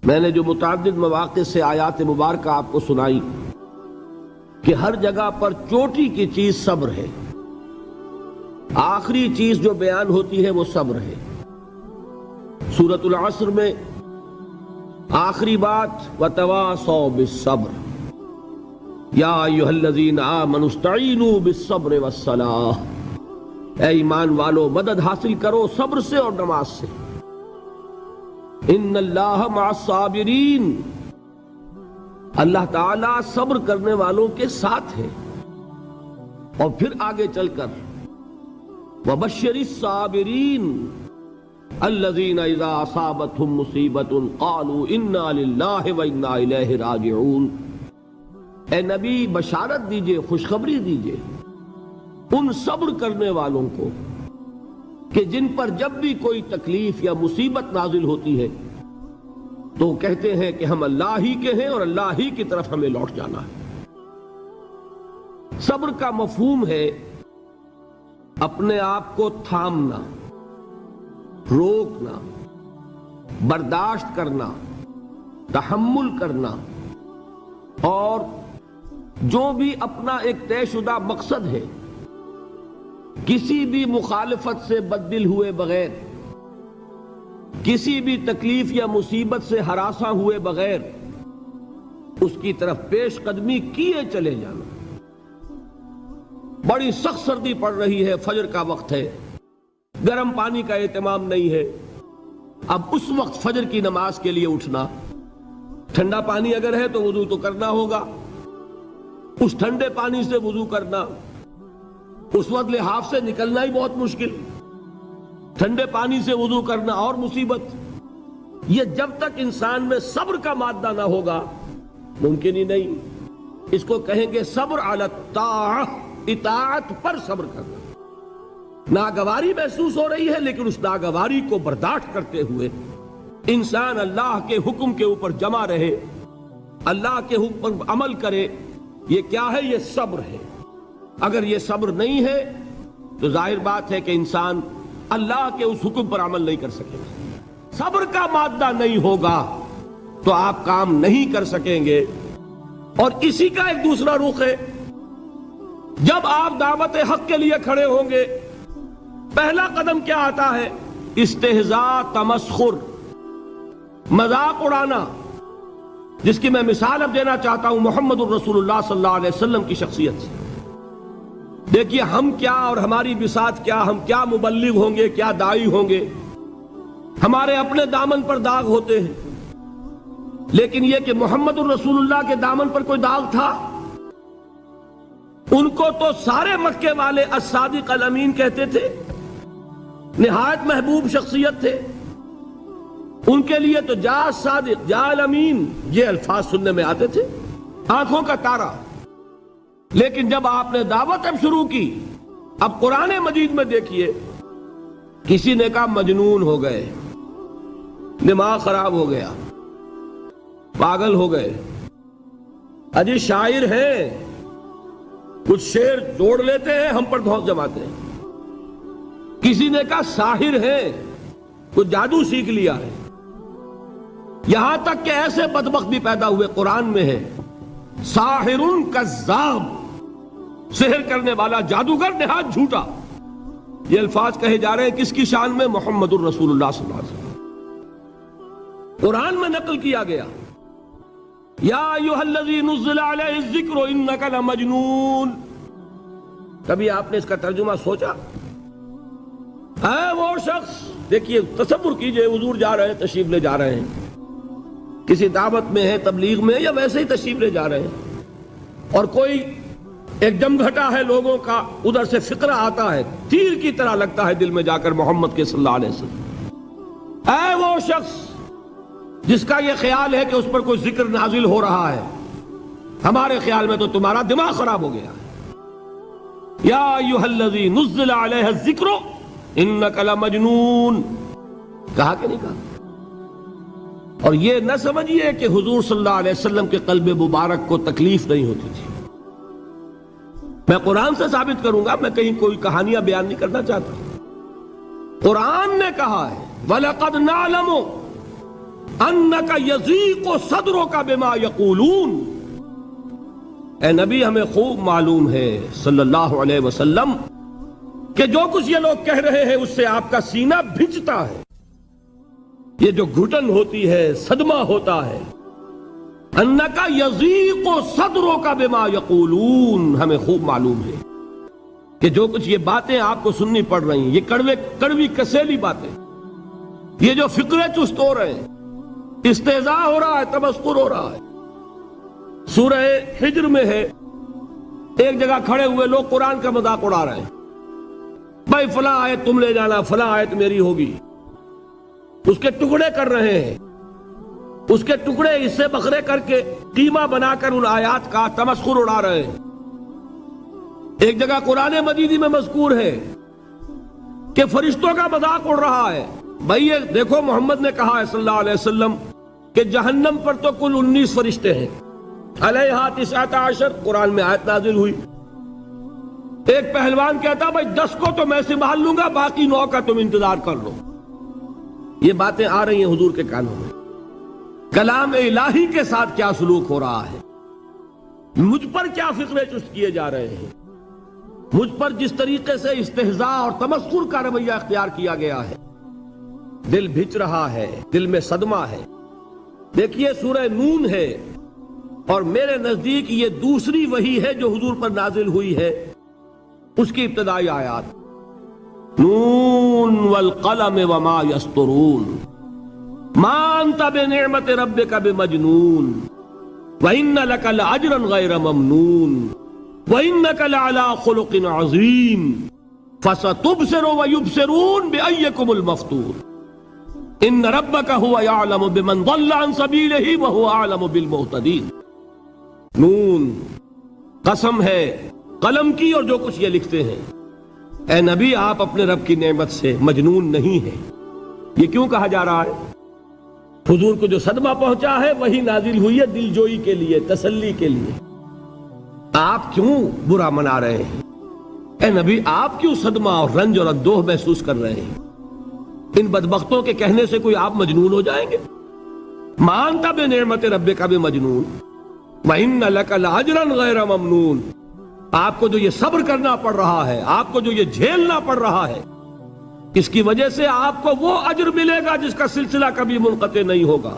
میں نے جو متعدد مواقع سے آیات مبارکہ آپ کو سنائی کہ ہر جگہ پر چوٹی کی چیز صبر ہے، آخری چیز جو بیان ہوتی ہے وہ صبر ہے۔ سورۃ العصر میں آخری بات وَتَوَاصَوْا بِالصَّبْرِ یا ایھا الذین آمنوا استعینوا بالصبر والصلاۃ، اے ایمان والو مدد حاصل کرو صبر سے اور نماز سے۔ ان اللہ مع الصابرین، اللہ تعالیٰ صبر کرنے والوں کے ساتھ ہے۔ اور پھر آگے چل کر وبشر الصابرین الذین اذا اصابتهم مصیبۃ قالوا انا للہ وانا الیہ راجعون، اے نبی بشارت دیجئے، خوشخبری دیجئے ان صبر کرنے والوں کو کہ جن پر جب بھی کوئی تکلیف یا مصیبت نازل ہوتی ہے تو کہتے ہیں کہ ہم اللہ ہی کے ہیں اور اللہ ہی کی طرف ہمیں لوٹ جانا ہے۔ صبر کا مفہوم ہے اپنے آپ کو تھامنا، روکنا، برداشت کرنا، تحمل کرنا، اور جو بھی اپنا ایک طے شدہ مقصد ہے کسی بھی مخالفت سے بددل ہوئے بغیر، کسی بھی تکلیف یا مصیبت سے ہراساں ہوئے بغیر اس کی طرف پیش قدمی کیے چلے جانا۔ بڑی سخت سردی پڑ رہی ہے، فجر کا وقت ہے، گرم پانی کا اہتمام نہیں ہے، اب اس وقت فجر کی نماز کے لیے اٹھنا، ٹھنڈا پانی اگر ہے تو وضو تو کرنا ہوگا، اس ٹھنڈے پانی سے وضو کرنا، اس وقت لحاف سے نکلنا ہی بہت مشکل، ٹھنڈے پانی سے وضو کرنا اور مصیبت۔ یہ جب تک انسان میں صبر کا مادہ نہ ہوگا ممکن ہی نہیں۔ اس کو کہیں گے صبر علی الطاعہ، اطاعت پر صبر کرنا۔ ناگواری محسوس ہو رہی ہے لیکن اس ناگواری کو برداشت کرتے ہوئے انسان اللہ کے حکم کے اوپر جمع رہے، اللہ کے حکم پر عمل کرے۔ یہ کیا ہے؟ یہ صبر ہے۔ اگر یہ صبر نہیں ہے تو ظاہر بات ہے کہ انسان اللہ کے اس حکم پر عمل نہیں کر سکے گا۔ صبر کا مادہ نہیں ہوگا تو آپ کام نہیں کر سکیں گے۔ اور اسی کا ایک دوسرا رخ ہے، جب آپ دعوت حق کے لیے کھڑے ہوں گے پہلا قدم کیا آتا ہے؟ استہزاء، تمسخر، مذاق اڑانا، جس کی میں مثال اب دینا چاہتا ہوں محمد الرسول اللہ صلی اللہ علیہ وسلم کی شخصیت سے۔ دیکھیے ہم کیا اور ہماری بساط کیا، ہم کیا مبلغ ہوں گے، کیا داعی ہوں گے، ہمارے اپنے دامن پر داغ ہوتے ہیں، لیکن یہ کہ محمد الرسول اللہ کے دامن پر کوئی داغ تھا؟ ان کو تو سارے مکے والے الصادق الامین کہتے تھے، نہایت محبوب شخصیت تھے، ان کے لیے تو جا صادق جا الامین یہ الفاظ سننے میں آتے تھے، آنکھوں کا تارا۔ لیکن جب آپ نے دعوت اب شروع کی، اب قرآن مجید میں دیکھیے کسی نے کہا مجنون ہو گئے، دماغ خراب ہو گیا، پاگل ہو گئے، اجی شاعر ہیں، کچھ شعر جوڑ لیتے ہیں ہم پر دھوس جماتے ہیں۔ کسی نے کہا ساحر ہیں، کچھ جادو سیکھ لیا ہے، یہاں تک کہ ایسے بدبخت بھی پیدا ہوئے، قرآن میں ہے ساحر کذاب، سحر کرنے والا جادوگر نہایت جھوٹا۔ یہ الفاظ کہے جا رہے ہیں کس کی شان میں؟ محمد الرسول اللہ صلی اللہ علیہ وسلم۔ قرآن میں نقل کیا گیا یا ایھا الذی نزل علیہ الذکر انک لمجنون۔ کبھی آپ نے اس کا ترجمہ سوچا؟ ہے وہ شخص، دیکھیے تصور کیجئے حضور جا رہے ہیں، تشریف لے جا رہے ہیں، کسی دعوت میں ہے، تبلیغ میں، یا ویسے ہی تشریف لے جا رہے ہیں، اور کوئی ایک جمگھٹا ہے لوگوں کا، ادھر سے فقرہ آتا ہے، تیر کی طرح لگتا ہے دل میں جا کر محمد کے صلی اللہ علیہ وسلم۔ اے وہ شخص جس کا یہ خیال ہے کہ اس پر کوئی ذکر نازل ہو رہا ہے، ہمارے خیال میں تو تمہارا دماغ خراب ہو گیا ہے۔ یا ایھا الذی نزل علیہ الذکر انک لمجنون، کہا کہ نہیں کہا؟ اور یہ نہ سمجھیے کہ حضور صلی اللہ علیہ وسلم کے قلب مبارک کو تکلیف نہیں ہوتی تھی۔ میں قرآن سے ثابت کروں گا، میں کہیں کوئی کہانیاں بیان نہیں کرنا چاہتا۔ قرآن نے کہا ہے وَلَقَدْ نَعْلَمُ انک یضیق صدرک بما یقولون، اے نبی ہمیں خوب معلوم ہے صلی اللہ علیہ وسلم کہ جو کچھ یہ لوگ کہہ رہے ہیں اس سے آپ کا سینہ بھنجتا ہے، یہ جو گھٹن ہوتی ہے، صدمہ ہوتا ہے۔ انک یضیق صدرک بما یقولون، ہمیں خوب معلوم ہے کہ جو کچھ یہ باتیں آپ کو سننی پڑ رہی ہیں، یہ کڑوی کسیلی باتیں، یہ جو فقرے چست ہو رہے ہیں، استہزاء ہو رہا ہے، تمسخر ہو رہا ہے۔ سورہ حجر میں ہے، ایک جگہ کھڑے ہوئے لوگ قرآن کا مذاق اڑا رہے ہیں، بھائی فلاں آیت تم لے جانا، فلاں آیت میری ہوگی، اس کے ٹکڑے کر رہے ہیں، اس کے ٹکڑے حصے بکھرے کر کے قیمہ بنا کر ان آیات کا تمسخر اڑا رہے ہیں۔ ایک جگہ قرآن مجیدی میں مذکور ہے کہ فرشتوں کا مذاق اڑ رہا ہے، بھائی یہ دیکھو محمد نے کہا ہے صلی اللہ علیہ وسلم کہ جہنم پر تو کل 19 فرشتے ہیں، علیہا 19 قرآن میں آیت نازل ہوئی۔ ایک پہلوان کہتا بھائی 10 کو تو میں سنبھال لوں گا، باقی 9 کا تم انتظار کر لو۔ یہ باتیں آ رہی ہیں حضور کے کانوں میں، کلام الہی کے ساتھ کیا سلوک ہو رہا ہے، مجھ پر کیا فقرے چست کیے جا رہے ہیں، مجھ پر جس طریقے سے استہزاء اور تمسخر کا رویہ اختیار کیا گیا ہے، دل بھج رہا ہے، دل میں صدمہ ہے۔ دیکھیے سورہ نون ہے، اور میرے نزدیک یہ دوسری وحی ہے جو حضور پر نازل ہوئی ہے، اس کی ابتدائی آیات، نون والقلم وما یسطرون ما انت بنعمت ربک بمجنون وان لک لاجرا غیر ممنون وانک لعلی خلق عظیم فستبصر ویبصرون بأیکم المفتون ان ربک هو یعلم بمن ضل عن سبیلہ وهو اعلم بالمہتدین۔ نون، قسم ہے قلم کی اور جو کچھ یہ لکھتے ہیں۔ اے نبی آپ اپنے رب کی نعمت سے مجنون نہیں ہیں۔ یہ کیوں کہا جا رہا ہے؟ حضور کو جو صدمہ پہنچا ہے وہی نازل ہوئی ہے دل جوئی کے لیے، تسلی کے لیے۔ آپ کیوں برا منا رہے ہیں؟ اے نبی آپ کیوں صدمہ اور رنج اور اندوہ محسوس کر رہے ہیں؟ ان بدبختوں کے کہنے سے کوئی آپ مجنون ہو جائیں گے؟ مانتا بے نعمت ربک بمجنون وَإِنَّ لَكَ لَأَجْرًا غَيْرَ مَمْنُونَ، آپ کو جو یہ صبر کرنا پڑ رہا ہے، آپ کو جو یہ جھیلنا پڑ رہا ہے، اس کی وجہ سے آپ کو وہ اجر ملے گا جس کا سلسلہ کبھی منقطع نہیں ہوگا۔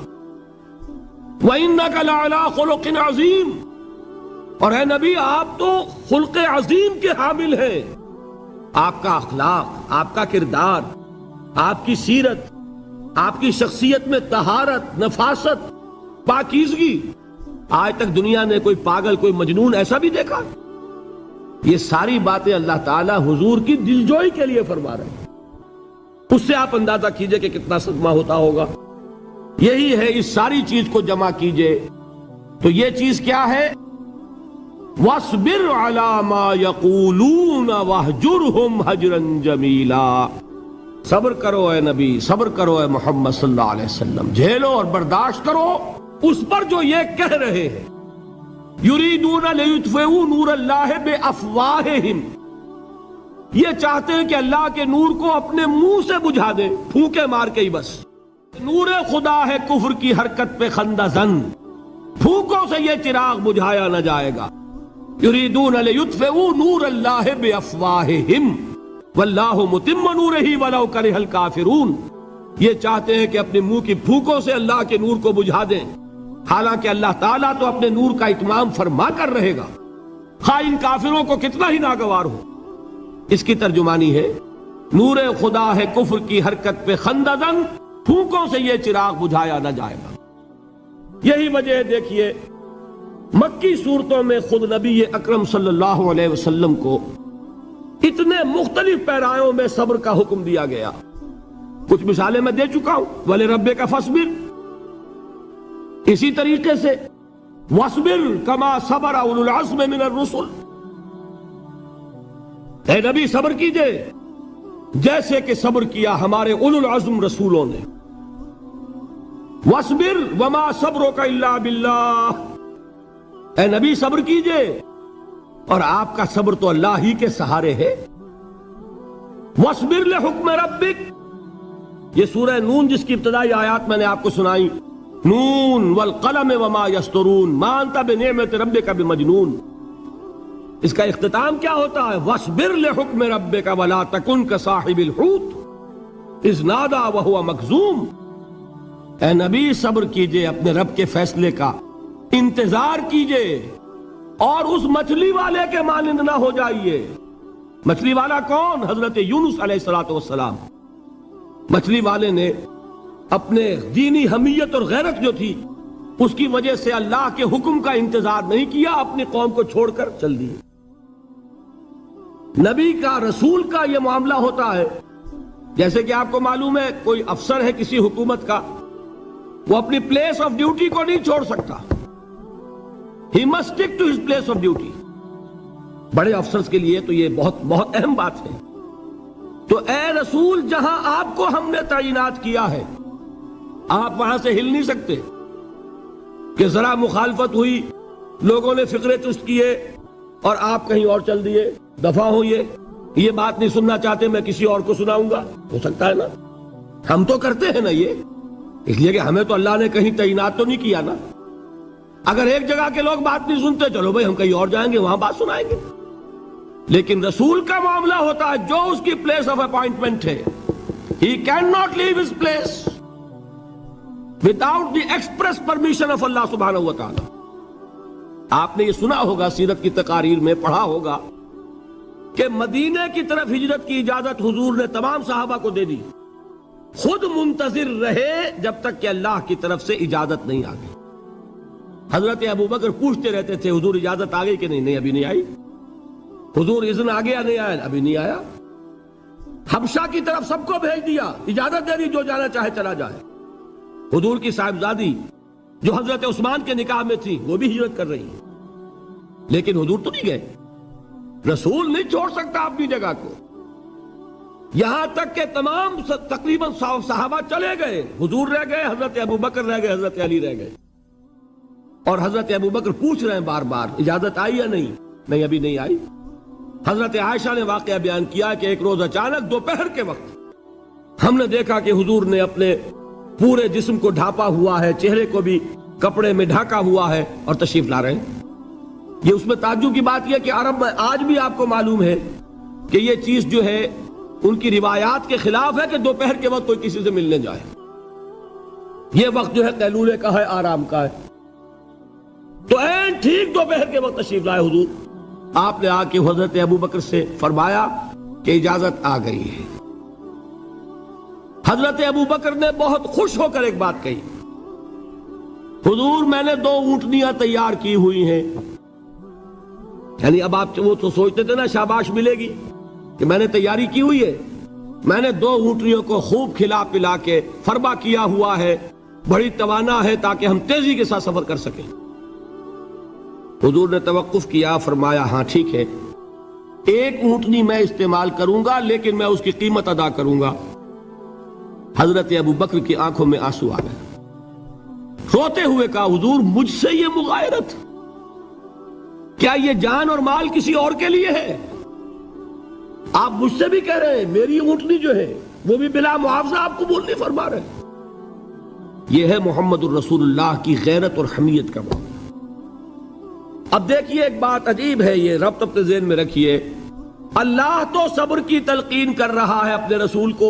وَإِنَّكَ لَعَلَىٰ خُلُقٍ عَظِيمٍ، اور اے نبی آپ تو خلق عظیم کے حامل ہیں۔ آپ کا اخلاق، آپ کا کردار، آپ کی سیرت، آپ کی شخصیت میں طہارت، نفاست، پاکیزگی، آج تک دنیا نے کوئی پاگل، کوئی مجنون ایسا بھی دیکھا؟ یہ ساری باتیں اللہ تعالی حضور کی دلجوئی کے لیے فرما رہے ہیں۔ اس سے آپ اندازہ کیجئے کہ کتنا صدمہ ہوتا ہوگا۔ یہی ہے، اس ساری چیز کو جمع کیجئے تو یہ چیز کیا ہے؟ وَاصْبِرْ عَلَىٰ مَا يَقُولُونَ وَاهْجُرْهُمْ هَجْرًا جَمِيلًا، صبر کرو اے نبی، صبر کرو اے محمد صلی اللہ علیہ وسلم، جھیلو اور برداشت کرو اس پر جو یہ کہہ رہے ہیں۔ یریدون لیطفئوا نور اللہ بافواہہم، یہ چاہتے ہیں کہ اللہ کے نور کو اپنے منہ سے بجھا دیں، پھونکے مار کے ہی بس۔ نور خدا ہے کفر کی حرکت پہ خندہ زن، پھونکوں سے یہ چراغ بجھایا نہ جائے گا۔ یریدون لیطفئوا نور اللہ بافواہہم واللہ متم نورہ ولو کرہ الکافرون، یہ چاہتے ہیں کہ اپنے منہ کی پھونکوں سے اللہ کے نور کو بجھا دیں، حالانکہ اللہ تعالیٰ تو اپنے نور کا اتمام فرما کر رہے گا، خواہ ان کافروں کو کتنا ہی ناگوار ہو۔ اس کی ترجمانی ہے نور خدا ہے کفر کی حرکت پہ خندزن، پھونکوں سے یہ چراغ بجھایا نہ جائے گا۔ یہی وجہ ہے، دیکھیے مکی صورتوں میں خود نبی اکرم صلی اللہ علیہ وسلم کو اتنے مختلف پیرایوں میں صبر کا حکم دیا گیا۔ کچھ مثالیں میں دے چکا ہوں، وَلِرَبِّكَ فَاصْبِرْ، اسی طریقے سے وَاصْبِرْ كَمَا صَبَرَ أُولُو الْعَزْمِ مِنَ الرُّسُلِ، اے نبی صبر کیجئے جیسے کہ صبر کیا ہمارے اولو العزم رسولوں نے۔ وَاصْبِرْ وَمَا صَبْرُكَ إِلَّا بِاللَّهِ، اے نبی صبر کیجئے اور آپ کا صبر تو اللہ ہی کے سہارے ہے۔ وَاصْبِرْ لِحُکْمِ رَبِّكَ، یہ سورہ نون جس کی ابتدائی آیات میں نے آپ کو سنائی، نون والقلم وما یسطرون ما انت بنعمت ربک بمجنون، اس کا اختتام کیا ہوتا ہے؟ وَاصْبِرْ لِحُکْمِ رَبِّكَ وَلَا تَكُنْ كَصَاحِبِ الْحُوتِ اِذْ نَادَىٰ وَهُوَ مَكْظُومٌ، اے نبی صبر کیجئے اپنے رب کے فیصلے کا، انتظار کیجئے اور اس مچھلی والے کے مانند نہ ہو جائیے۔ مچھلی والا کون؟ حضرت یونس علیہ السلام۔ مچھلی والے نے اپنے دینی حمیت اور غیرت جو تھی اس کی وجہ سے اللہ کے حکم کا انتظار نہیں کیا، اپنی قوم کو چھوڑ کر چل دیے۔ نبی کا، رسول کا یہ معاملہ ہوتا ہے، جیسے کہ آپ کو معلوم ہے کوئی افسر ہے کسی حکومت کا، وہ اپنی پلیس آف ڈیوٹی کو نہیں چھوڑ سکتا، he must stick to his place of duty. بڑے افسرز کے لیے تو یہ بہت بہت اہم بات ہے۔ تو اے رسول، جہاں آپ کو ہم نے تعینات کیا ہے آپ وہاں سے ہل نہیں سکتے کہ ذرا مخالفت ہوئی، لوگوں نے فقرے چست کیے اور آپ کہیں اور چل دیے، دفع ہوئیے، یہ بات نہیں سننا چاہتے میں کسی اور کو سناؤں گا، ہو سکتا ہے نا؟ ہم تو کرتے ہیں نا یہ، اس لیے کہ ہمیں تو اللہ نے کہیں تعینات تو نہیں کیا نا۔ اگر ایک جگہ کے لوگ بات نہیں سنتے، چلو بھائی ہم کہیں اور جائیں گے، وہاں بات سنائیں گے۔ لیکن رسول کا معاملہ ہوتا ہے جو اس کی پلیس آف اپوائنٹمنٹ ہے، he cannot leave his place without the express permission of Allah subhanahu wa ta'ala۔ آپ نے یہ سنا ہوگا، سیرت کی تقاریر میں پڑھا ہوگا کہ مدینے کی طرف ہجرت کی اجازت حضور نے تمام صحابہ کو دے دی، خود منتظر رہے جب تک کہ اللہ کی طرف سے اجازت نہیں آ گئی۔ حضرت ابوبکر پوچھتے رہتے تھے حضور اجازت آ گئی کہ نہیں؟ نہیں ابھی نہیں آئی۔ حضور اذن آ گیا؟ نہیں آیا، ابھی نہیں آیا۔ حبشہ کی طرف سب کو بھیج دیا، اجازت دے دی جو جانا چاہے چلا جائے۔ حضور کی صاحبزادی جو حضرت عثمان کے نکاح میں تھی وہ بھی ہجرت کر رہی ہے، لیکن حضور تو نہیں گئے۔ رسول نہیں چھوڑ سکتا اپنی جگہ کو، یہاں تک کہ تمام تقریباً صحابہ چلے گئے، حضور رہ گئے، حضرت ابوبکر رہ گئے، حضرت علی رہ گئے، اور حضرت ابوبکر پوچھ رہے ہیں بار بار اجازت آئی یا نہیں؟ نہیں ابھی نہیں آئی۔ حضرت عائشہ نے واقعہ بیان کیا کہ ایک روز اچانک دوپہر کے وقت ہم نے دیکھا کہ حضور نے اپنے پورے جسم کو ڈھانپا ہوا ہے، چہرے کو بھی کپڑے میں ڈھانکا ہوا ہے اور تشریف لا رہے ہیں۔ یہ اس میں تعجب کی بات یہ کہ عرب میں آج بھی آپ کو معلوم ہے کہ یہ چیز جو ہے ان کی روایات کے خلاف ہے کہ دوپہر کے وقت کوئی کسی سے ملنے جائے۔ یہ وقت جو ہے قیلولے کا ہے، آرام کا ہے۔ تو این ٹھیک دوپہر کے وقت تشریف لائے حضور، آپ نے آ کے حضرت ابوبکر سے فرمایا کہ اجازت آ گئی ہے۔ حضرت ابوبکر نے بہت خوش ہو کر ایک بات کہی، حضور میں نے 2 اونٹنیاں تیار کی ہوئی ہیں۔ یعنی اب آپ وہ تو سوچتے تھے نا شاباش ملے گی کہ میں نے تیاری کی ہوئی ہے، میں نے 2 اونٹنیوں کو خوب کھلا پلا کے فربا کیا ہوا ہے، بڑی توانا ہے تاکہ ہم تیزی کے ساتھ سفر کر سکیں۔ حضور نے توقف کیا، فرمایا ہاں ٹھیک ہے، 1 اونٹنی میں استعمال کروں گا لیکن میں اس کی قیمت ادا کروں گا۔ حضرت ابوبکر کی آنکھوں میں آنسو آ گئے، روتے ہوئے کہا حضور مجھ سے یہ مغایرت، کیا یہ جان اور مال کسی اور کے لیے ہے؟ آپ مجھ سے بھی کہہ رہے ہیں میری اونٹنی جو ہے وہ بھی بلا معاوضہ آپ قبول نہیں فرما رہے۔ یہ ہے محمد الرسول اللہ کی غیرت اور حمیت کا معاملہ۔ اب دیکھیے ایک بات عجیب ہے، یہ ربط اپنے ذہن میں رکھیے، اللہ تو صبر کی تلقین کر رہا ہے اپنے رسول کو،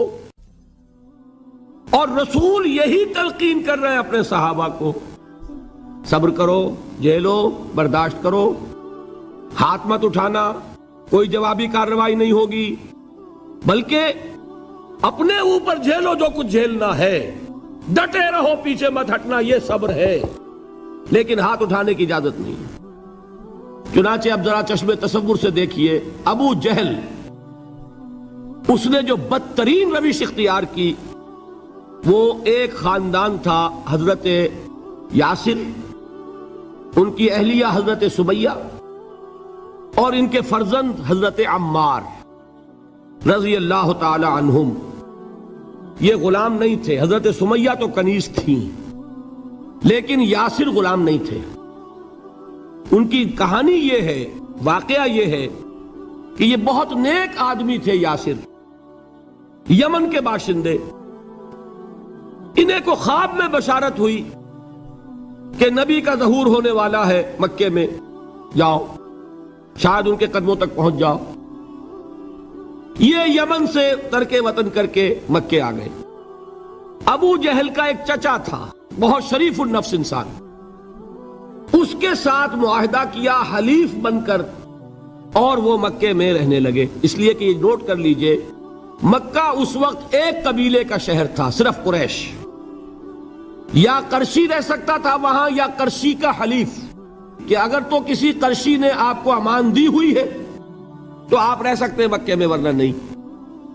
اور رسول یہی تلقین کر رہے ہیں اپنے صحابہ کو، صبر کرو، جھیلو، برداشت کرو، ہاتھ مت اٹھانا، کوئی جوابی کارروائی نہیں ہوگی، بلکہ اپنے اوپر جھیلو جو کچھ جھیلنا ہے، ڈٹے رہو، پیچھے مت ہٹنا، یہ صبر ہے، لیکن ہاتھ اٹھانے کی اجازت نہیں۔ چنانچہ اب ذرا چشم تصور سے دیکھیے، ابو جہل اس نے جو بدترین روش اختیار کی، وہ ایک خاندان تھا حضرت یاسر، ان کی اہلیہ حضرت سمیہ اور ان کے فرزند حضرت عمار رضی اللہ تعالی عنہم۔ یہ غلام نہیں تھے، حضرت سمیہ تو کنیز تھیں لیکن یاسر غلام نہیں تھے۔ ان کی کہانی یہ ہے، واقعہ یہ ہے کہ یہ بہت نیک آدمی تھے یاسر، یمن کے باشندے، انہیں کو خواب میں بشارت ہوئی کہ نبی کا ظہور ہونے والا ہے مکے میں، جاؤ شاید ان کے قدموں تک پہنچ جاؤ۔ یہ یمن سے ترک وطن کر کے مکے آ گئے۔ ابو جہل کا ایک چچا تھا، بہت شریف النفس انسان، اس کے ساتھ معاہدہ کیا حلیف بن کر، اور وہ مکے میں رہنے لگے۔ اس لیے کہ یہ نوٹ کر لیجئے، مکہ اس وقت ایک قبیلے کا شہر تھا، صرف قریش۔ یا قرشی رہ سکتا تھا وہاں، یا قرشی کا حلیف، کہ اگر تو کسی قرشی نے آپ کو امان دی ہوئی ہے تو آپ رہ سکتے ہیں مکے میں، ورنہ نہیں۔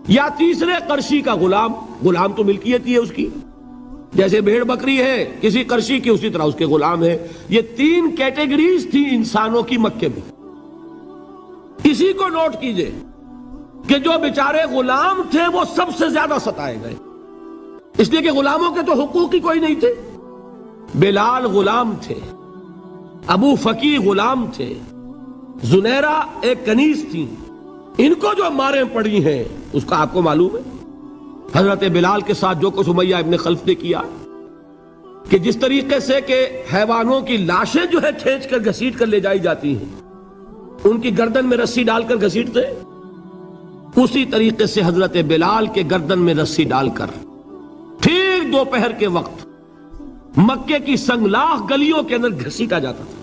یا تیسرے قرشی کا غلام، غلام تو ملکیت ہی ہے اس کی، جیسے بھیڑ بکری ہے کسی قرشی کی، اسی طرح اس کے غلام ہے۔ یہ تین کیٹیگریز تھی انسانوں کی مکے میں۔ اسی کو نوٹ کیجئے کہ جو بیچارے غلام تھے وہ سب سے زیادہ ستائے گئے، اس لیے کہ غلاموں کے تو حقوق ہی کوئی نہیں تھے۔ بلال غلام تھے، ابو فقی غلام تھے، زنیرہ ایک کنیز تھی، ان کو جو ماریں پڑی ہیں اس کا آپ کو معلوم ہے۔ حضرت بلال کے ساتھ جو کچھ امیہ ابن خلف نے کیا، کہ جس طریقے سے کہ حیوانوں کی لاشیں جو ہے کھینچ کر گھسیٹ کر لے جائی جاتی ہیں، ان کی گردن میں رسی ڈال کر گھسیٹتے، اسی طریقے سے حضرت بلال کے گردن میں رسی ڈال کر ٹھیک دوپہر کے وقت مکے کی سنگلاخ گلیوں کے اندر گھسیٹا جاتا تھا۔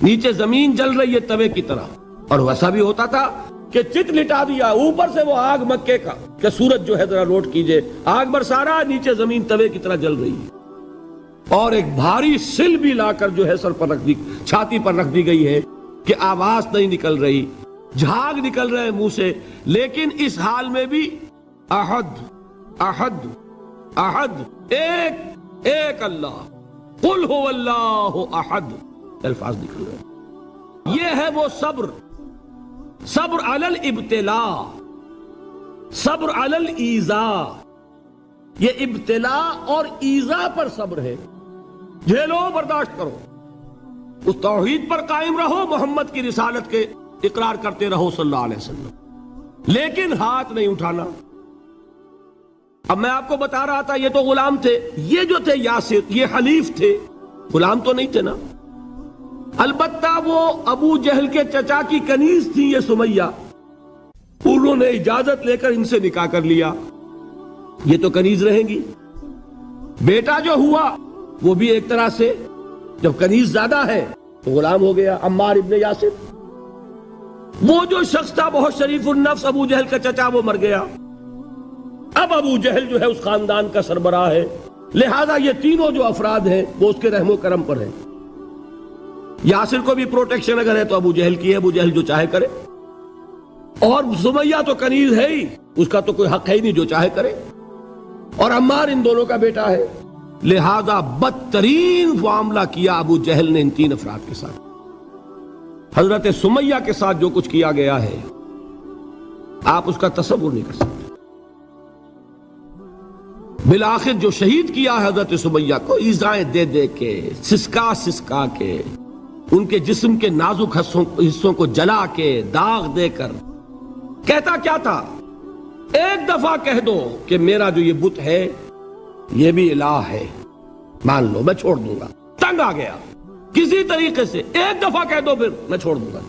نیچے زمین جل رہی ہے توے کی طرح، اور ویسا بھی ہوتا تھا کہ چت لٹا دیا، اوپر سے وہ آگ مکے کا، کہ سورج جو ہے ذرا نوٹ کیجئے، آگ برسا رہا، نیچے زمین توے کی طرح جل رہی ہے، اور ایک بھاری سل بھی لا کر جو ہے سر پر رکھ دی، چھاتی پر رکھ دی گئی ہے کہ آواز نہیں نکل رہی، جھاگ نکل رہے منہ سے، لیکن اس حال میں بھی احد احد احد، ایک ایک اللہ، قل هو اللہ احد، الفاظ نکل رہے۔ یہ ہے وہ صبر، صبر علی الابتلاء، صبر علی الایذاء۔ یہ ابتلاء اور ایذاء پر صبر ہے، جھیلو برداشت کرو، اس توحید پر قائم رہو، محمد کی رسالت کے اقرار کرتے رہو صلی اللہ علیہ وسلم، لیکن ہاتھ نہیں اٹھانا۔ اب میں آپ کو بتا رہا تھا یہ تو غلام تھے، یہ جو تھے یاسر، یہ حلیف تھے، غلام تو نہیں تھے نا۔ البتہ وہ ابو جہل کے چچا کی کنیز تھی یہ سمیہ، انہوں نے اجازت لے کر ان سے نکاح کر لیا، یہ تو کنیز رہیں گی۔ بیٹا جو ہوا وہ بھی ایک طرح سے، جب کنیز زیادہ ہے تو غلام ہو گیا، عمار ابن یاسر۔ وہ جو شخص تھا بہت شریف النفس ابو جہل کا چچا، وہ مر گیا۔ اب ابو جہل جو ہے اس خاندان کا سربراہ ہے، لہذا یہ تینوں جو افراد ہیں وہ اس کے رحم و کرم پر ہیں۔ یاسر کو بھی پروٹیکشن اگر ہے تو ابو جہل کی ہے، ابو جہل جو چاہے کرے، اور سمیہ تو کنیز ہے ہی، اس کا تو کوئی حق ہے ہی نہیں، جو چاہے کرے، اور عمار ان دونوں کا بیٹا ہے، لہذا بدترین معاملہ کیا ابو جہل نے ان تین افراد کے ساتھ۔ حضرت سمیہ کے ساتھ جو کچھ کیا گیا ہے آپ اس کا تصور نہیں کر سکتے۔ بالآخر جو شہید کیا ہے حضرت سمیہ کو، ایذائیں دے دے کے، سسکا سسکا کے، ان کے جسم کے نازک حصوں کو جلا کے، داغ دے کر، کہتا کیا تھا، ایک دفعہ کہہ دو کہ میرا جو یہ بت ہے یہ بھی الہ ہے، مان لو میں چھوڑ دوں گا۔ تنگ آ گیا، کسی طریقے سے ایک دفعہ کہہ دو پھر میں چھوڑ دوں گا۔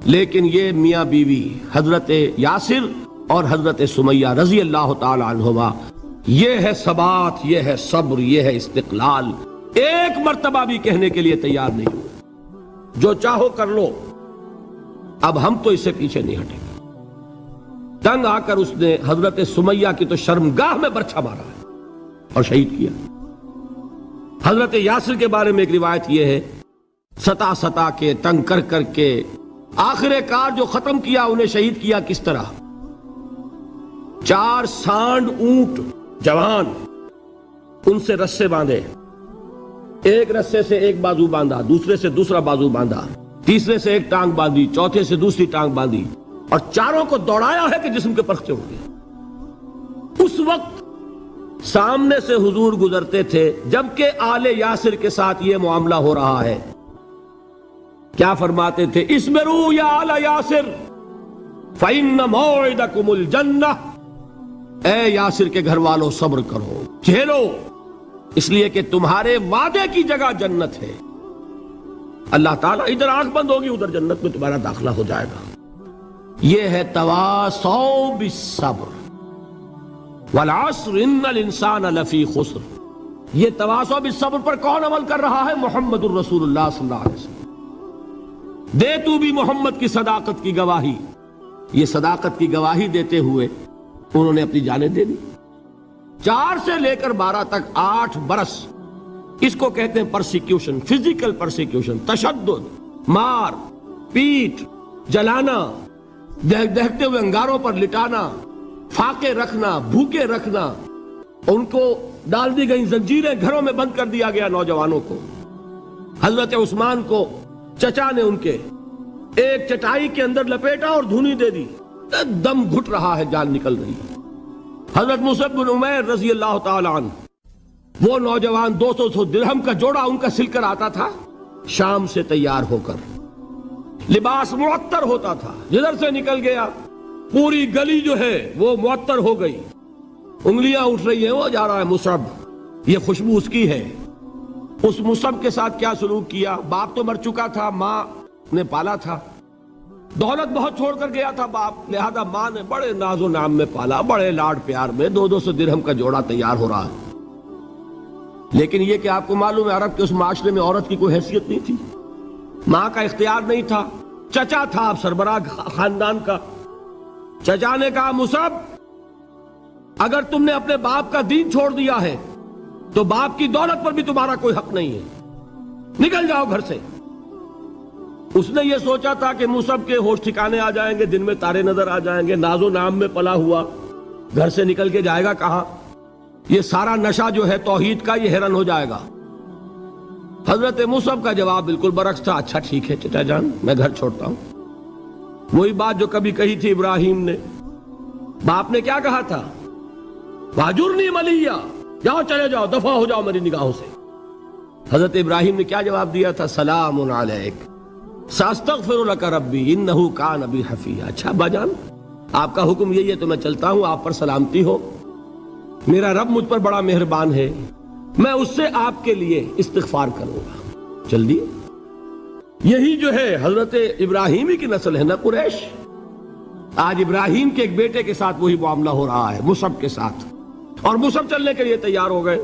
لیکن یہ میاں بیوی حضرت یاسر اور حضرت سمیہ رضی اللہ تعالی عنہما، یہ ہے ثبات، یہ ہے صبر، یہ ہے استقلال، ایک مرتبہ بھی کہنے کے لیے تیار نہیں ہو، جو چاہو کر لو، اب ہم تو اس سے پیچھے نہیں ہٹیں گے۔ تنگ آ کر اس نے حضرت سمیہ کی تو شرمگاہ میں برچھا مارا ہے اور شہید کیا۔ حضرت یاسر کے بارے میں ایک روایت یہ ہے، ستا ستا کے، تنگ کر کر کے، آخر کار جو ختم کیا، انہیں شہید کیا کس طرح، 4 سانڈ اونٹ جوان، ان سے رسے باندھے، ایک رسے سے ایک بازو باندھا، دوسرے سے دوسرا بازو باندھا، تیسرے سے ایک ٹانگ باندھی، چوتھے سے دوسری ٹانگ باندھی، اور چاروں کو دوڑایا ہے کہ جسم کے پرخچے ہو گئے۔ اس وقت سامنے سے حضور گزرتے تھے جبکہ آل یاسر کے ساتھ یہ معاملہ ہو رہا ہے، کیا فرماتے تھے، اسبروا یا آل یاسر فإن موعدکم الجنہ، اے یاسر کے گھر والوں صبر کرو، جھیلو، اس لیے کہ تمہارے وعدے کی جگہ جنت ہے۔ اللہ تعالیٰ ادھر آنکھ بند ہوگی ادھر جنت میں تمہارا داخلہ ہو جائے گا۔ یہ ہے تواصوا بالصبر والعصر ان الانسان لفی خسر۔ یہ تواصوا بالصبر پر کون عمل کر رہا ہے؟ محمد الرسول اللہ صلی اللہ علیہ وسلم۔ دے تو بھی محمد کی صداقت کی گواہی۔ یہ صداقت کی گواہی دیتے ہوئے انہوں نے اپنی جانیں دے دی۔ 4 سے لے کر 12 تک 8 برس اس کو کہتے ہیں پرسیکیوشن، فزیکل پرسیکیوشن، تشدد، مار پیٹ، جلانا، دہتے ہوئے انگاروں پر لٹانا، فاقے رکھنا، بھوکے رکھنا، ان کو ڈال دی گئی زنجیریں، گھروں میں بند کر دیا گیا نوجوانوں کو۔ حضرت عثمان کو چچا نے ان کے ایک چٹائی کے اندر لپیٹا اور دھونی دے دی، دم گھٹ رہا ہے، جان نکل رہی ہے۔ حضرت مصعب بن عمیر رضی اللہ تعالی عنہ، وہ نوجوان 200 درہم کا جوڑا ان کا سل کر آتا تھا شام سے تیار ہو کر، لباس معطر ہوتا تھا، جدھر سے نکل گیا پوری گلی جو ہے وہ معطر ہو گئی، انگلیاں اٹھ رہی ہیں، وہ جا رہا ہے مصعب، یہ خوشبو اس کی ہے۔ اس مصعب کے ساتھ کیا سلوک کیا؟ باپ تو مر چکا تھا، ماں نے پالا تھا، دولت بہت چھوڑ کر گیا تھا باپ، لہذا ماں نے بڑے ناز و نام میں پالا، بڑے لاڈ پیار میں، 200 درہم کا جوڑا تیار ہو رہا ہے۔ لیکن یہ کہ آپ کو معلوم ہے عرب کے اس معاشرے میں عورت کی کوئی حیثیت نہیں تھی، ماں کا اختیار نہیں تھا، چچا تھا اب سربراہ خاندان کا۔ چچا نے کہا مصعب اگر تم نے اپنے باپ کا دین چھوڑ دیا ہے تو باپ کی دولت پر بھی تمہارا کوئی حق نہیں ہے، نکل جاؤ گھر سے۔ اس نے یہ سوچا تھا کہ مصعب کے ہوش ٹھکانے آ جائیں گے، دن میں تارے نظر آ جائیں گے، ناز و نام میں پلا ہوا گھر سے نکل کے جائے گا کہاں، یہ سارا نشہ جو ہے توحید کا یہ حیران ہو جائے گا۔ حضرت مصعب کا جواب بالکل برعکس تھا، اچھا ٹھیک ہے چچا جان میں گھر چھوڑتا ہوں۔ وہی بات جو کبھی کہی تھی ابراہیم نے، باپ نے کیا کہا تھا؟ واجرنی ملیہ، جاؤ چلے جاؤ، دفع ہو جاؤ میری نگاہوں سے۔ حضرت ابراہیم نے کیا جواب دیا تھا؟ سلام علیک ساستغفر لک ربی انہ کان بی حفیہ۔ اچھا ابا جان آپ کا حکم یہی ہے تو میں چلتا ہوں، آپ پر سلامتی ہو، میرا رب مجھ پر بڑا مہربان ہے، میں اس سے آپ کے لیے استغفار کروں گا۔ چل دیے۔ یہی جو ہے حضرت ابراہیمی کی نسل ہے نا قریش۔ آج ابراہیم کے ایک بیٹے کے ساتھ وہی معاملہ ہو رہا ہے مصعب کے ساتھ، اور مصعب چلنے کے لیے تیار ہو گئے۔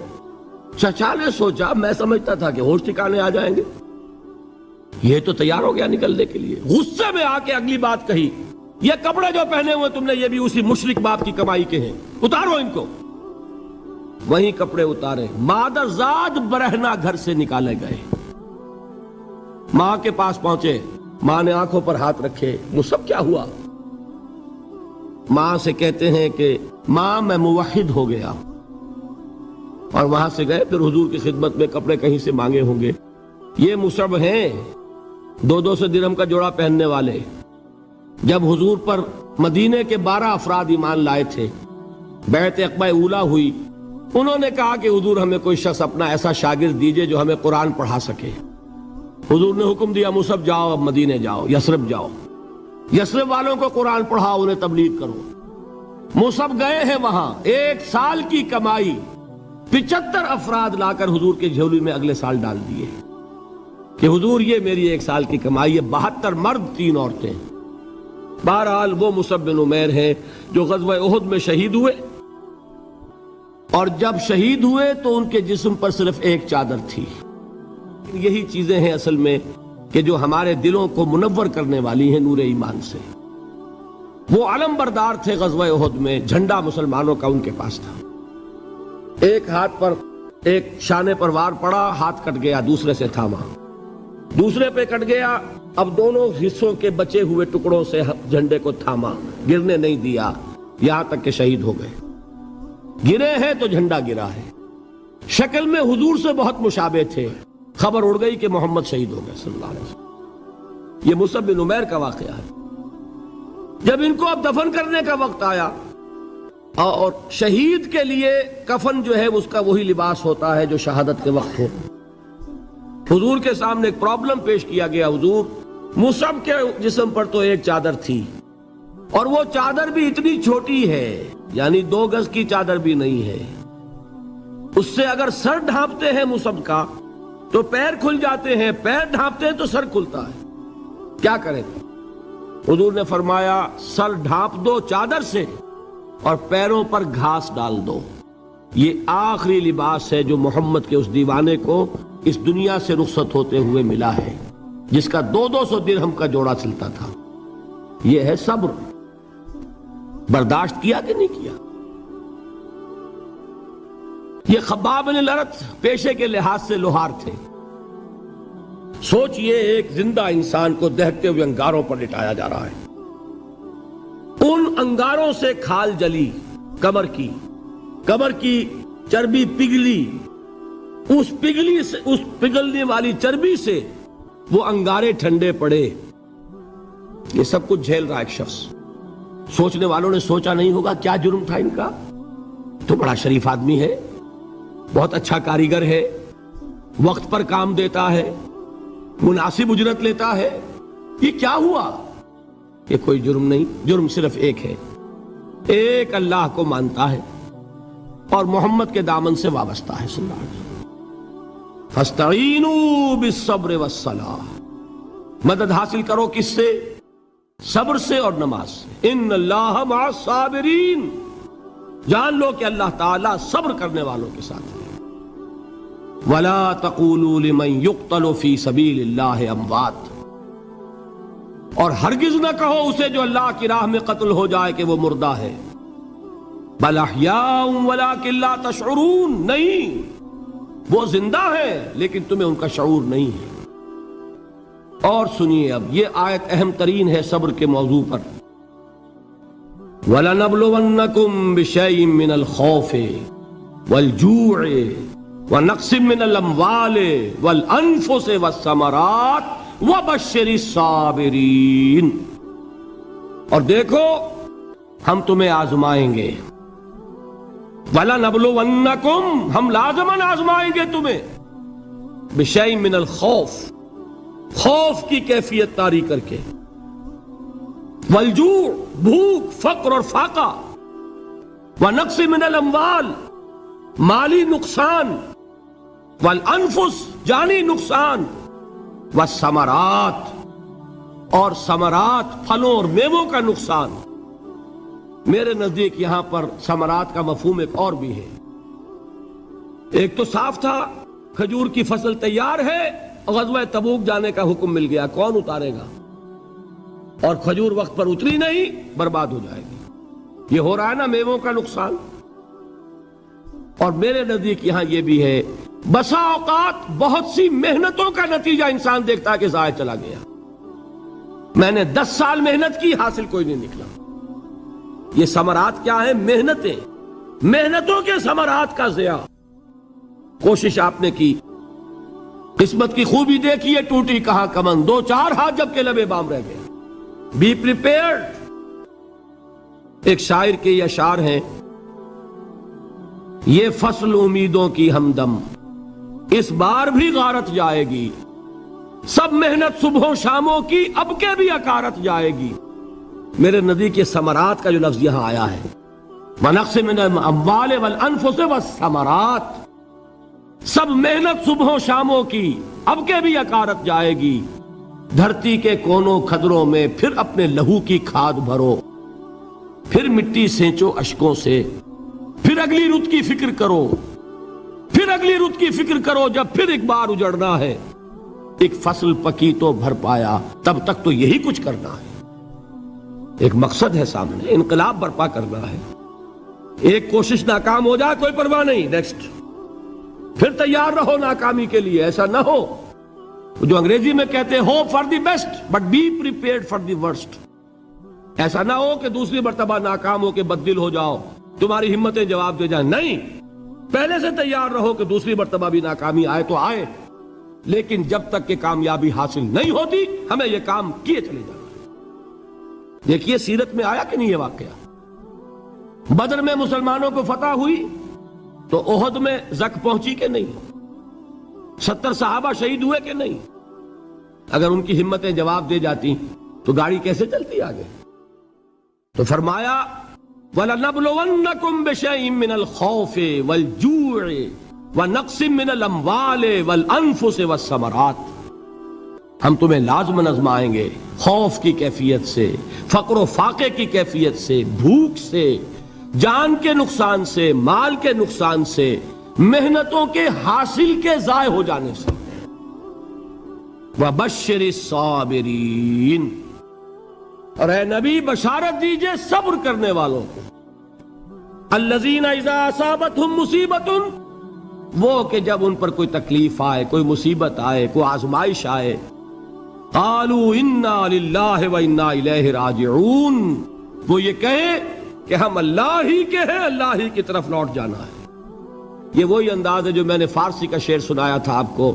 چچا نے سوچا، میں سمجھتا تھا کہ ہوش ٹھکانے آ جائیں گے، یہ تو تیار ہو گیا نکلنے کے لیے۔ غصے میں آ کے اگلی بات کہی، یہ کپڑے جو پہنے ہوئے تم نے یہ بھی اسی مشرک باپ کی کمائی کے ہیں، اتارو ان کو۔ وہیں کپڑے اتارے، مادر زاد برہنہ گھر سے نکالے گئے۔ ماں کے پاس پہنچے، ماں نے آنکھوں پر ہاتھ رکھے، مصعب کیا ہوا؟ ماں سے کہتے ہیں کہ ماں میں موحد ہو گیا، اور وہاں سے گئے پھر حضور کی خدمت میں، کپڑے کہیں سے مانگے ہوں گے۔ یہ مصعب ہیں 200 درہم کا جوڑا پہننے والے۔ جب حضور پر مدینے کے 12 افراد ایمان لائے تھے، بیعت عقبہ اولیٰ ہوئی، انہوں نے کہا کہ حضور ہمیں کوئی شخص اپنا ایسا شاگرد دیجئے جو ہمیں قرآن پڑھا سکے۔ حضور نے حکم دیا مصعب جاؤ، اب مدینے جاؤ، یثرب جاؤ، یثرب والوں کو قرآن پڑھاؤ، انہیں تبلیغ کرو۔ مصعب گئے ہیں وہاں، 1 سال کی کمائی 75 افراد لا کر حضور کے جھولی میں اگلے سال ڈال دیے کہ حضور یہ میری 1 سال کی کمائی ہے، 72 مرد 3 عورتیں۔ بہرحال وہ مصعب بن عمیر ہیں جو غزوہ احد میں شہید ہوئے، اور جب شہید ہوئے تو ان کے جسم پر صرف ایک چادر تھی۔ یہی چیزیں ہیں اصل میں کہ جو ہمارے دلوں کو منور کرنے والی ہیں نور ایمان سے۔ وہ علم بردار تھے غزوہ احد میں، جھنڈا مسلمانوں کا ان کے پاس تھا۔ ایک ہاتھ پر ایک شانے پر وار پڑا، ہاتھ کٹ گیا، دوسرے سے تھاما، دوسرے پہ کٹ گیا، اب دونوں حصوں کے بچے ہوئے ٹکڑوں سے جھنڈے کو تھاما، گرنے نہیں دیا، یہاں تک کہ شہید ہو گئے۔ گرے ہیں تو جھنڈا گرا ہے۔ شکل میں حضور سے بہت مشابہ تھے، خبر اڑ گئی کہ محمد شہید ہو گئے صلی اللہ علیہ وسلم۔ یہ مصعب بن عمیر کا واقعہ ہے۔ جب ان کو اب دفن کرنے کا وقت آیا، اور شہید کے لیے کفن جو ہے اس کا وہی لباس ہوتا ہے جو شہادت کے وقت ہو، حضور کے سامنے ایک پرابلم پیش کیا گیا۔ حضور مصعب کے جسم پر تو ایک چادر تھی اور وہ چادر بھی اتنی چھوٹی ہے، یعنی 2 گز کی چادر بھی نہیں ہے، اس سے اگر سر ڈھانپتے ہیں مصحف کا تو پیر کھل جاتے ہیں، پیر ڈھانپتے ہیں تو سر کھلتا ہے، کیا کریں؟ حضور نے فرمایا سر ڈھانپ دو چادر سے اور پیروں پر گھاس ڈال دو۔ یہ آخری لباس ہے جو محمد کے اس دیوانے کو اس دنیا سے رخصت ہوتے ہوئے ملا ہے، جس کا 200 درہم کا جوڑا چلتا تھا۔ یہ ہے صبر۔ برداشت کیا کہ نہیں کیا؟ یہ خباب بن الارت پیشے کے لحاظ سے لوہار تھے۔ سوچئے ایک زندہ انسان کو دہتے ہوئے انگاروں پر لٹایا جا رہا ہے، ان انگاروں سے کھال جلی، کمر کی چربی پگھلی، اس پگھلنے والی چربی سے وہ انگارے ٹھنڈے پڑے، یہ سب کچھ جھیل رہا ایک شخص۔ سوچنے والوں نے سوچا نہیں ہوگا کیا جرم تھا ان کا، تو بڑا شریف آدمی ہے، بہت اچھا کاریگر ہے، وقت پر کام دیتا ہے، مناسب اجرت لیتا ہے، یہ کیا ہوا؟ یہ کوئی جرم نہیں، جرم صرف ایک ہے، ایک اللہ کو مانتا ہے اور محمد کے دامن سے وابستہ ہے صلی اللہ علیہ وسلم۔ فَاسْتَعِينُوا بِالصَّبْرِ وَالصَّلَاةِ، مدد حاصل کرو کس سے؟ صبر سے اور نماز سے۔ ان اللہ مع الصابرین، جان لو کہ اللہ تعالیٰ صبر کرنے والوں کے ساتھ ہے۔ وَلَا تَقُولُوا لِمَنْ يُقْتَلُ فِي سَبِيلِ اللَّهِ أَمْوَاتٌ، اور ہرگز نہ کہو اسے جو اللہ کی راہ میں قتل ہو جائے کہ وہ مردہ ہے۔ بل احیاء ولکن لا تشعرون، نہیں، وہ زندہ ہے لیکن تمہیں ان کا شعور نہیں ہے۔ اور سنیے اب یہ آیت اہم ترین ہے صبر کے موضوع پر۔ وَلَنَبْلُوَنَّكُمْ بِشَيْءٍ مِّنَ الْخَوْفِ وَالْجُوعِ وَنَقْصٍ مِّنَ الْأَمْوَالِ وَالْأَنفُسِ وَالثَّمَرَاتِ وَبَشِّرِ الصَّابِرِينَ، اور دیکھو ہم تمہیں آزمائیں گے۔ وَلَنَبْلُوَنَّكُمْ، ہم لازماً آزمائیں گے تمہیں، بِشَيْءٍ مِّنَ الْخَوْفِ، خوف کی کیفیت طاری کر کے، والجوع، بھوک، فقر اور فاقہ، ونقص من الاموال، مالی نقصان، والانفس، جانی نقصان، والثمرات، اور ثمرات، پھلوں اور میووں کا نقصان۔ میرے نزدیک یہاں پر ثمرات کا مفہوم ایک اور بھی ہے۔ ایک تو صاف تھا کھجور کی فصل تیار ہے، غزوہ تبوک جانے کا حکم مل گیا، کون اتارے گا؟ اور کھجور وقت پر اتری نہیں، برباد ہو جائے گی۔ یہ ہو رہا ہے نا میووں کا نقصان۔ اور میرے نزدیک یہاں یہ بھی ہے، بسا اوقات بہت سی محنتوں کا نتیجہ انسان دیکھتا ہے کہ ضائع چلا گیا، میں نے 10 سال محنت کی، حاصل کوئی نہیں نکلا۔ یہ ثمرات کیا ہے؟ محنتوں کے ثمرات کا ضیاع۔ کوشش آپ نے کی، قسمت کی خوبی دیکھیے، ٹوٹی کہاں کمن، 2-4 ہاتھ جب کے لبے بام رہ گئے۔ Be prepared. ایک شاعر کے یہ اشعار ہیں، یہ فصل امیدوں کی ہمدم اس بار بھی غارت جائے گی، سب محنت صبحوں شاموں کی اب کے بھی اکارت جائے گی۔ میرے نزدیک یہ ثمرات کا جو لفظ یہاں آیا ہے، وَنَقْصٍ مِّنَ الْأَمْوَالِ وَالْأَنفُسِ وَالثَّمَرَاتِ، سب محنت صبحوں شاموں کی اب کے بھی اکارت جائے گی۔ دھرتی کے کونوں کھدروں میں پھر اپنے لہو کی کھاد بھرو، پھر مٹی سینچو اشکوں سے، پھر اگلی رت کی فکر کرو، پھر اگلی رت کی فکر کرو، جب پھر ایک بار اجڑنا ہے۔ ایک فصل پکی تو بھر پایا، تب تک تو یہی کچھ کرنا ہے۔ ایک مقصد ہے سامنے، انقلاب برپا کرنا ہے۔ ایک کوشش ناکام ہو جائے کوئی پرواہ نہیں، نیکسٹ، پھر تیار رہو ناکامی کے لیے۔ ایسا نہ ہو جو انگریزی میں کہتے ہیں hope for the best but be prepared for the worst. ایسا نہ ہو کہ دوسری مرتبہ ناکام ہو کے بددل ہو جاؤ، تمہاری ہمتیں جواب دے جائیں، نہیں، پہلے سے تیار رہو کہ دوسری مرتبہ بھی ناکامی آئے تو آئے، لیکن جب تک کہ کامیابی حاصل نہیں ہوتی ہمیں یہ کام کیے چلے جانا ہے۔ دیکھیے سیرت میں آیا کہ نہیں یہ واقعہ؟ بدر میں مسلمانوں کو فتح ہوئی تو احد میں زک پہنچی کہ نہیں؟ 70 صحابہ شہید ہوئے کہ نہیں؟ اگر ان کی ہمتیں جواب دے جاتی تو گاڑی کیسے چلتی آگے؟ تو فرمایا وَلَنَبْلُوَنَّكُمْ بِشَيْءٍ مِّنَ الْخَوْفِ وَالْجُوعِ وَنَقْصٍ مِّنَ الْأَمْوَالِ وَالْأَنفُسِ وَالثَّمَرَاتِ، ہم تمہیں لازماً آزمائیں گے خوف کی کیفیت سے، فقر و فاقے کی کیفیت سے، بھوک سے، جان کے نقصان سے، مال کے نقصان سے، محنتوں کے حاصل کے ضائع ہو جانے سے۔ وَبَشِّرِ الصَّابِرِينَ، اور اے نبی بشارت دیجئے صبر کرنے والوں کو۔ الَّذِينَ إِذَا أَصَابَتْهُمْ مُصِيبَةٌ، وہ کہ جب ان پر کوئی تکلیف آئے، کوئی مصیبت آئے، کوئی آزمائش آئے، قَالُوا إِنَّا لِلَّهِ وَإِنَّا إِلَيْهِ رَاجِعُونَ، وہ یہ کہیں کہ ہم اللہ ہی کے ہیں، اللہ ہی کی طرف لوٹ جانا ہے۔ یہ وہی انداز ہے جو میں نے فارسی کا شعر سنایا تھا آپ کو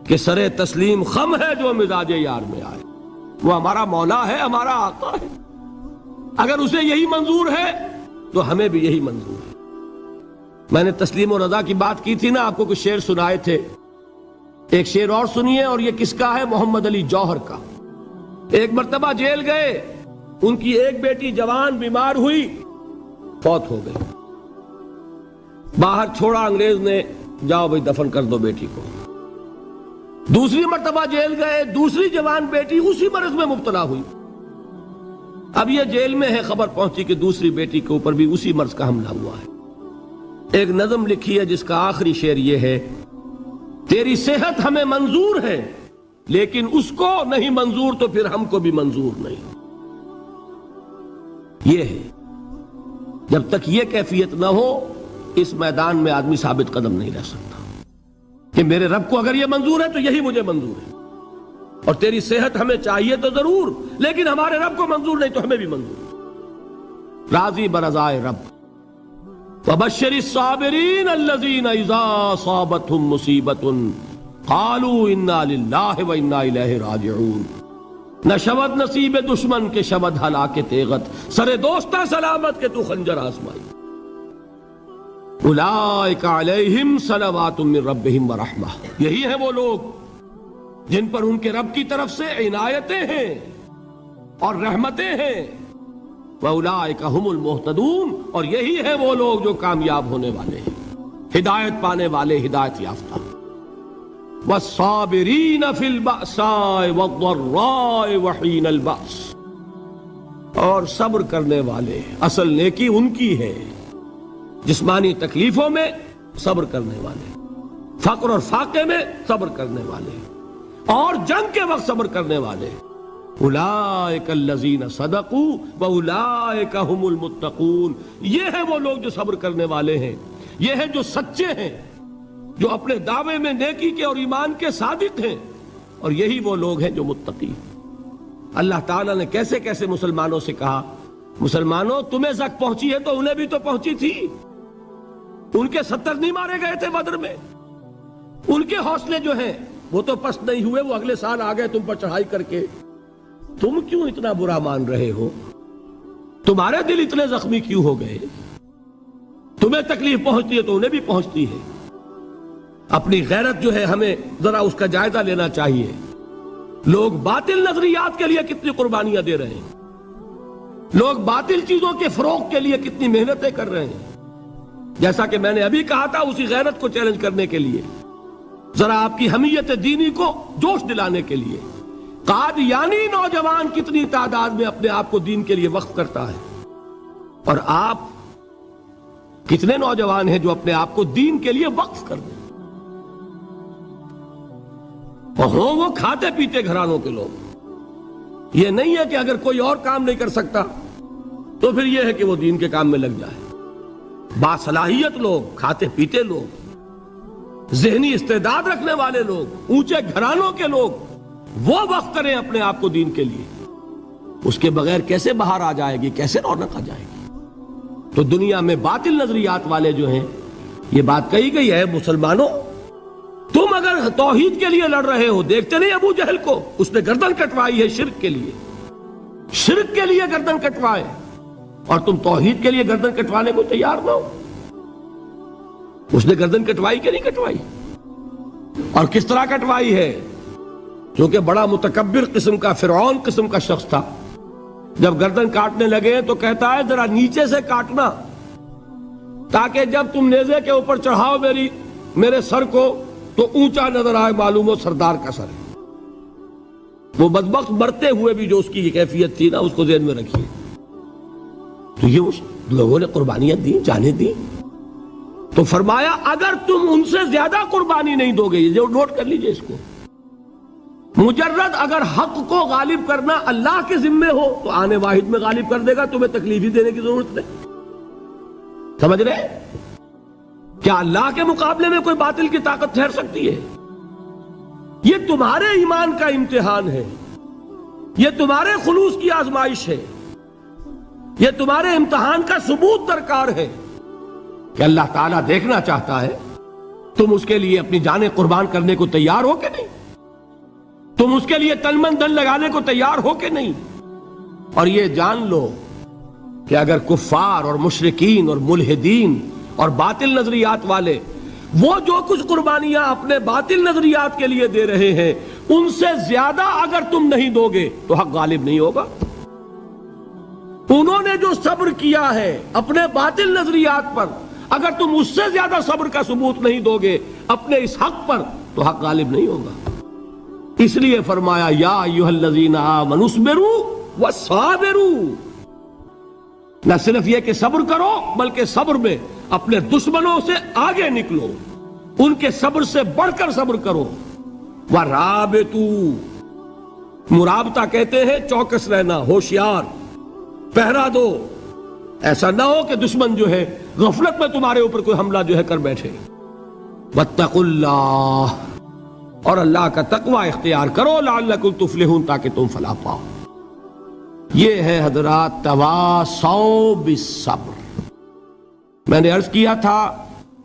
کہ سرے تسلیم خم ہے جو مزاج یار میں آئے۔ وہ ہمارا مولا ہے، ہمارا آقا ہے، اگر اسے یہی منظور ہے تو ہمیں بھی یہی منظور ہے۔ میں نے تسلیم و رضا کی بات کی تھی نا، آپ کو کچھ شعر سنائے تھے، ایک شعر اور سنیے، اور یہ کس کا ہے؟ محمد علی جوہر کا۔ ایک مرتبہ جیل گئے، ان کی ایک بیٹی جوان بیمار ہوئی، فوت ہو گئی، باہر چھوڑا انگریز نے، جاؤ بھائی دفن کر دو بیٹی کو۔ دوسری مرتبہ جیل گئے، دوسری جوان بیٹی اسی مرض میں مبتلا ہوئی، اب یہ جیل میں ہے، خبر پہنچی کہ دوسری بیٹی کے اوپر بھی اسی مرض کا حملہ ہوا ہے۔ ایک نظم لکھی ہے جس کا آخری شعر یہ ہے، تیری صحت ہمیں منظور ہے لیکن اس کو نہیں منظور تو پھر ہم کو بھی منظور نہیں۔ یہ ہے، جب تک یہ کیفیت نہ ہو اس میدان میں آدمی ثابت قدم نہیں رہ سکتا کہ میرے رب کو اگر یہ منظور ہے تو یہی مجھے منظور ہے، اور تیری صحت ہمیں چاہیے تو ضرور لیکن ہمارے رب کو منظور نہیں تو ہمیں بھی منظور۔ راضی برضائے رب۔ وَبَشِّرِ الصَّابِرِينَ الَّذِينَ إِذَا أَصَابَتْهُمْ مُصِيبَةٌ قَالُوا إِنَّا لِلَّهِ وَإِنَّا إِلَيْهِ رَاجِعُونَ، نہ شود نصیب دشمن کے شود ہلاک تیغت، سر دوستہ سلامت کے تو خنجر آزمائی۔ اولئک علیہم صلوات من ربہم ورحمہ، یہی ہیں وہ لوگ جن پر ان کے رب کی طرف سے عنایتیں ہیں اور رحمتیں ہیں۔ وَأُولَئِكَ هُمُ الْمُهْتَدُونَ، اور یہی ہیں وہ لوگ جو کامیاب ہونے والے ہیں، ہدایت پانے والے، ہدایت یافتہ۔ وَالصَّابِرِينَ فِي الْبَأْسَاءِ وَالضَّرَّاءِ وَحِينَ الْبَأْسِ، اور صبر کرنے والے، اصل نیکی ان کی ہے، جسمانی تکلیفوں میں صبر کرنے والے، فقر اور فاقے میں صبر کرنے والے، اور جنگ کے وقت صبر کرنے والے۔ اولئک الذین صدقوا واولئک هم المتقون، یہ ہیں وہ لوگ جو صبر کرنے والے ہیں، یہ ہیں جو سچے ہیں، جو اپنے دعوے میں نیکی کے اور ایمان کے صادق ہیں، اور یہی وہ لوگ ہیں جو متقی۔ اللہ تعالیٰ نے کیسے کیسے مسلمانوں سے کہا، مسلمانوں تمہیں زک پہنچی ہے تو انہیں بھی تو پہنچی تھی، ان کے 70 نہیں مارے گئے تھے بدر میں، ان کے حوصلے جو ہیں وہ تو پست نہیں ہوئے، وہ اگلے سال آ گئے تم پر چڑھائی کر کے، تم کیوں اتنا برا مان رہے ہو؟ تمہارے دل اتنے زخمی کیوں ہو گئے؟ تمہیں تکلیف پہنچتی ہے تو انہیں بھی پہنچتی ہے۔ اپنی غیرت جو ہے ہمیں ذرا اس کا جائزہ لینا چاہیے۔ لوگ باطل نظریات کے لیے کتنی قربانیاں دے رہے ہیں، لوگ باطل چیزوں کے فروغ کے لیے کتنی محنتیں کر رہے ہیں۔ جیسا کہ میں نے ابھی کہا تھا، اسی غیرت کو چیلنج کرنے کے لیے، ذرا آپ کی حمیت دینی کو جوش دلانے کے لیے، قادیانی نوجوان کتنی تعداد میں اپنے آپ کو دین کے لیے وقف کرتا ہے، اور آپ کتنے نوجوان ہیں جو اپنے آپ کو دین کے لیے وقف کر دیں، اور ہوں وہ کھاتے پیتے گھرانوں کے لوگ۔ یہ نہیں ہے کہ اگر کوئی اور کام نہیں کر سکتا تو پھر یہ ہے کہ وہ دین کے کام میں لگ جائے۔ باصلاحیت لوگ، کھاتے پیتے لوگ، ذہنی استعداد رکھنے والے لوگ، اونچے گھرانوں کے لوگ، وہ وقف کریں اپنے آپ کو دین کے لیے۔ اس کے بغیر کیسے باہر آ جائے گی، کیسے رونق آ جائے گی؟ تو دنیا میں باطل نظریات والے جو ہیں، یہ بات کہی گئی ہے، مسلمانوں تم اگر توحید کے لیے لڑ رہے ہو، دیکھتے نہیں ابو جہل کو، اس نے گردن کٹوائی ہے شرک کے لیے، شرک کے لیے گردن کٹوائے، اور تم توحید کے لیے گردن کٹوانے کو تیار نہ ہو۔ اس نے گردن کٹوائی کہ نہیں کٹوائی؟ اور کس طرح کٹوائی ہے؟ جو کہ بڑا متکبر قسم کا، فرعون قسم کا شخص تھا، جب گردن کاٹنے لگے تو کہتا ہے ذرا نیچے سے کاٹنا، تاکہ جب تم نیزے کے اوپر چڑھاؤ میرے سر کو تو اونچا نظر آئے، معلوم ہو سردار کا سر ہے۔ وہ بدبخت مرتے ہوئے بھی جو اس کی کیفیت تھی نا، اس کو ذہن میں رکھیے۔ تو یہ اس لوگوں نے قربانیاں دی، جانیں دی، تو فرمایا اگر تم ان سے زیادہ قربانی نہیں دو گے، یہ جو نوٹ کر لیجئے اس کو، مجرد اگر حق کو غالب کرنا اللہ کے ذمے ہو تو آنے واحد میں غالب کر دے گا، تمہیں تکلیف ہی دینے کی ضرورت نہیں۔ سمجھ رہے؟ کیا اللہ کے مقابلے میں کوئی باطل کی طاقت ٹھہر سکتی ہے؟ یہ تمہارے ایمان کا امتحان ہے، یہ تمہارے خلوص کی آزمائش ہے، یہ تمہارے امتحان کا ثبوت درکار ہے کہ اللہ تعالیٰ دیکھنا چاہتا ہے تم اس کے لیے اپنی جانیں قربان کرنے کو تیار ہو کہ نہیں، تم اس کے لیے تن من دھن لگانے کو تیار ہو کہ نہیں۔ اور یہ جان لو کہ اگر کفار اور مشرکین اور ملحدین اور باطل نظریات والے وہ جو کچھ قربانیاں اپنے باطل نظریات کے لیے دے رہے ہیں، ان سے زیادہ اگر تم نہیں دو گے تو حق غالب نہیں ہوگا۔ انہوں نے جو صبر کیا ہے اپنے باطل نظریات پر، اگر تم اس سے زیادہ صبر کا ثبوت نہیں دو گے اپنے اس حق پر تو حق غالب نہیں ہوگا۔ اس لیے فرمایا یا ایھا الذین آمنوا اصبروا وصابروا، نہ صرف یہ کہ صبر کرو بلکہ صبر میں اپنے دشمنوں سے آگے نکلو، ان کے صبر سے بڑھ کر صبر کرو۔ ورابطوا، مرابطہ کہتے ہیں چوکس رہنا، ہوشیار، پہرا دو، ایسا نہ ہو کہ دشمن جو ہے غفلت میں تمہارے اوپر کوئی حملہ جو ہے کر بیٹھے۔ واتقوا اللہ، اور اللہ کا تقوی اختیار کرو، لعلکم تفلحون، تاکہ تم فلاح پاؤ۔ یہ ہے حضرات تواصوا بالصبر۔ میں نے عرض کیا تھا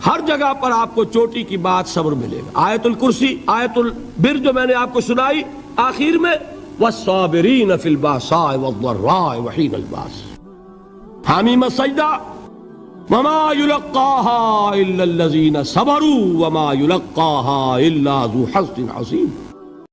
ہر جگہ پر آپ کو چوٹی کی بات صبر ملے گا۔ آیت الکرسی، آیت البر جو میں نے آپ کو سنائی آخر میں، والصابرین فی الباساء والضراء وحین الباس، حامیم السجدہ، وما یلقاها الا الذین صبروا وما یلقاها الا ذو حظ عظیم۔